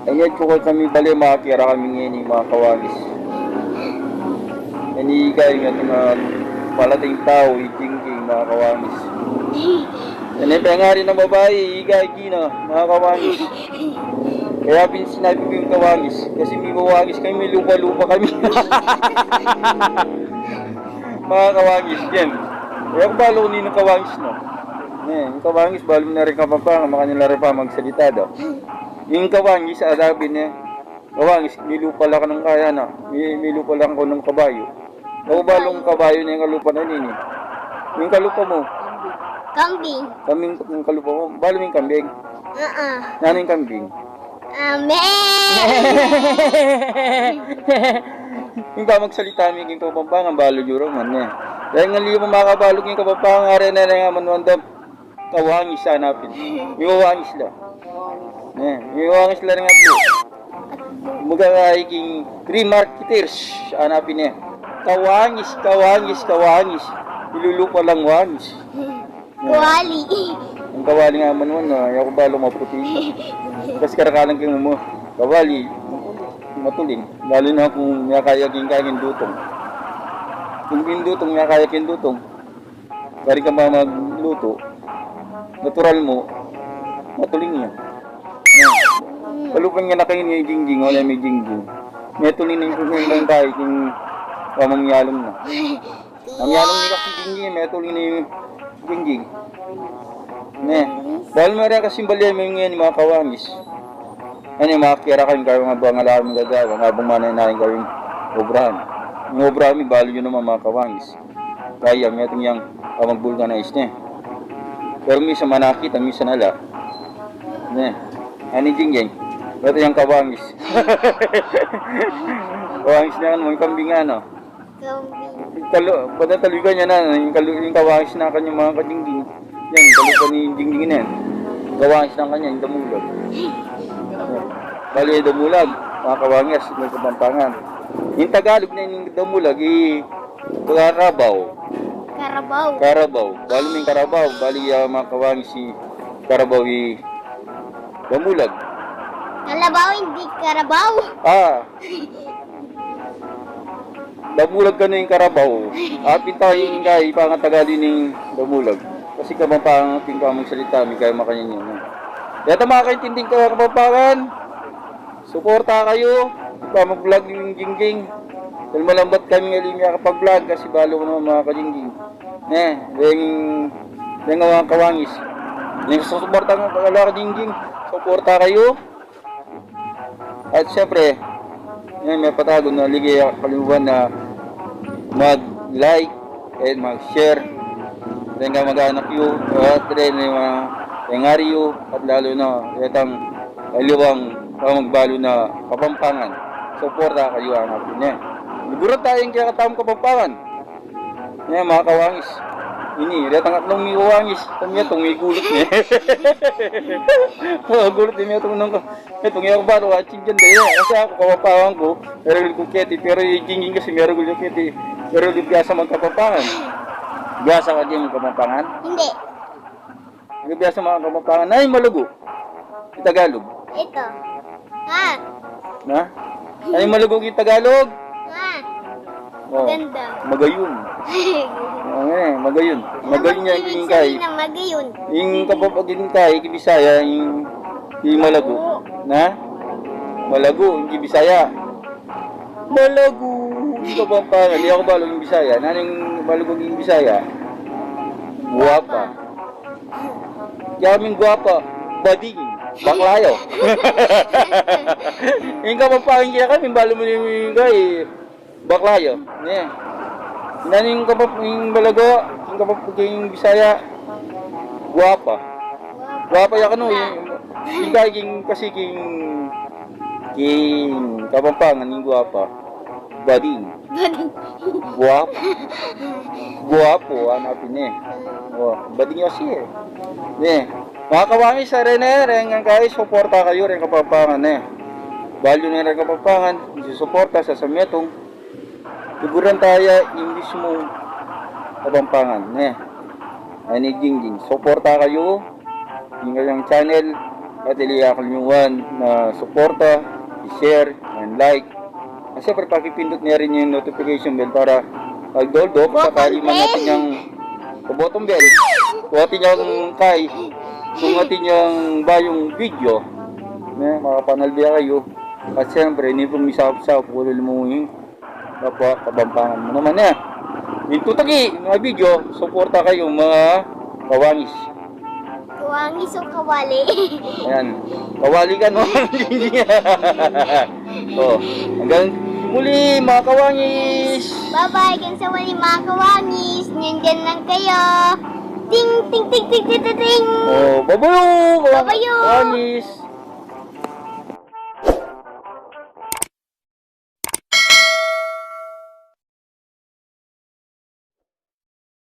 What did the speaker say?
Ayat ko kami bali makakira kami ngayon yung mga kawagis. Nanigay nga ito mga palating tao, ijingking mga kawagis. Yan yung nga rin ng babae, igay gina, mga kawagis. Kaya sinabi ko yung kawagis, kasi may kawagis kami, may lupa-lupa kami. Mga kawagis, yan. Kaya kung balo ni ng kawagis, no? Yung kawagis, balo na rin kapapang, makanila rin pa magsalita daw. Yung kawangis, adabin niya. Kawangis, nilupa lang ka ng kaya na. Nilupa lang ko ng kabayo. Ako balong kabayo na yung kalupa na nini. Yung kalupa mo. Kambing. Kaming yung kalupa mo. Balo yung kambing. Nano yung kambing? Yung ba magsalita mo yung kapampangan, balo juro man eh. Dahil nga liyo mo makabalog yung kapampangan, nga rin na nga manuandam. Kawangis hanapin. Yung kawangis lang. Yung kawangis lang nga po. Magkakaiking 3 marketers, hanapin niya. Kawangis, kawangis, kawangis. Ilulupa lang wangis. Kawali. Ang kawali nga man na, yung balo maputi. Kasi karakalang kang mo. Kawali, matuling. Lalo na kung nakayaging kaging dutong. Kung pindutong, nakayaging dutong. Kari ka ba magluto, natural mo, matuling niya. Palupan nga na kayo ni Jingjing, wala may Jingjing. May tuloy na yung kung tayo kung pamangyalong na. Ang yalong nila si Jingjing, may tuloy na yung Jingjing. Dahil meron kasi balihan mo yung mga kawangis. Ano yung mga kira kayong kayo nga bang alam ng gagawa, nga bang manay na rin kayong obrahan. Yung obrahan, balo nyo naman mga kawangis. Kaya may itong yung magbulganize niya. Pero minsan manakita, minsan ala. Ano Jingjing? Ito yung kawangis. Kawangis na ano, yung kambing ano. Kambing. Ba't taligan niya na, yung kawangis na kanyang mga kajingging. Yan, talupan ni Jingjing na yan. Kawangis na kanya, yung damulag. Bali, damulag, mga kawangis, yung kapampangan. Yung Tagalog na yung damulag, Karabaw. Karabaw. Karabaw. Bali may Karabaw. Bali mga kawangis si Karabaw damulag. Kalabaw, hindi karabaw. Damulag ka na yung Karabaw. Apin tayo yung kay pangatagaling ng damulag. Kasi kapampangan ating pamagsalita, may kayo makanyan yun. Kaya makakaintinding ka kapampangan. Suporta kayo. Pamag-vlog yung Jingjing. Dahil malambat kami ngayon kapag-vlog kasi balo ko naman mga ka-Jingjing. Yung mga kawangis. Yung susuporta nga pagkala ka-Jingjing. Suporta kayo. At syempre, may patago na ligay kalimutan na mag-like and mag-share. Then nga mag-anak yun. At rin yung mga tengaryo. At lalo na itang kaliwang magbalo na kapampangan. Suporta kayo ang natin niya. Liguran tayong kaya katamang kapampangan. Mga kawangis. Ini, datang at nung may kawangis. Kami itong may gulot niya. Gulot din itong nung itong yung baro at chinjan dahil. Kasi ako kapampangan ko, meron ko keti. Pero yung Jingjing kasi meron ko keti. Pero yung biasa magkapampangan. Biasa ka din magkapampangan? Hindi. Yung biasa magkapampangan. Ay, malago. Tagalog. Ito. Na? Ay, malugog yung Tagalog. Maganda. Magayon. Magayon. Magayon niya yung kay. Magayon. Yung kapapagin kay, Bisaya, yung malago. Na? Malago, yung Bisaya. Malago. Yung kapampangan. Hindi ako balo yung Bisaya. Nanong malugog yung Bisaya? Guwapa. Kaming guwapa. Bading. Baklayo. Yung kapapangin kaya kami, balo mo yung kay Baklayo. Yung balago, yung kapapagin Bisaya, guwapa. Guwapa ya kano, yung kay kasi king kapampangan yung guwapa. Bading. Guwapo. Guwapo, hanapin bading yung siya. Mga kawangis sa rin guys, suporta kayo rin kapampangan Value na rin kapampangan, suporta sa sametong. Siguran tayo, English mo kapampangan Ani Jingjing, suporta kayo yung kayang channel, At hindi kakalimutan na suporta, i-share, and like. At syempre, pakipindot niya rin yung notification bell para pag doldok, sakali man natin yung bottom bell. Kung atin yung kung atin yung bayong video, makapanalbiya kayo. At syempre, hindi po misap-sap, wala lumuhin. Kapwa, kabampangan mo naman Dito tagi, mga video, suporta kayo mga kawangis. Kawangis o kawali. Ayan. Kawali ka, no? So, hanggang muli, mga kawangis! Bye-bye, kan sa wali mga kawangis. Nandyan lang kayo. Ting, ting, ting, ting, ting, ting, ting. Oh, babayo! Babayo! Kawangis!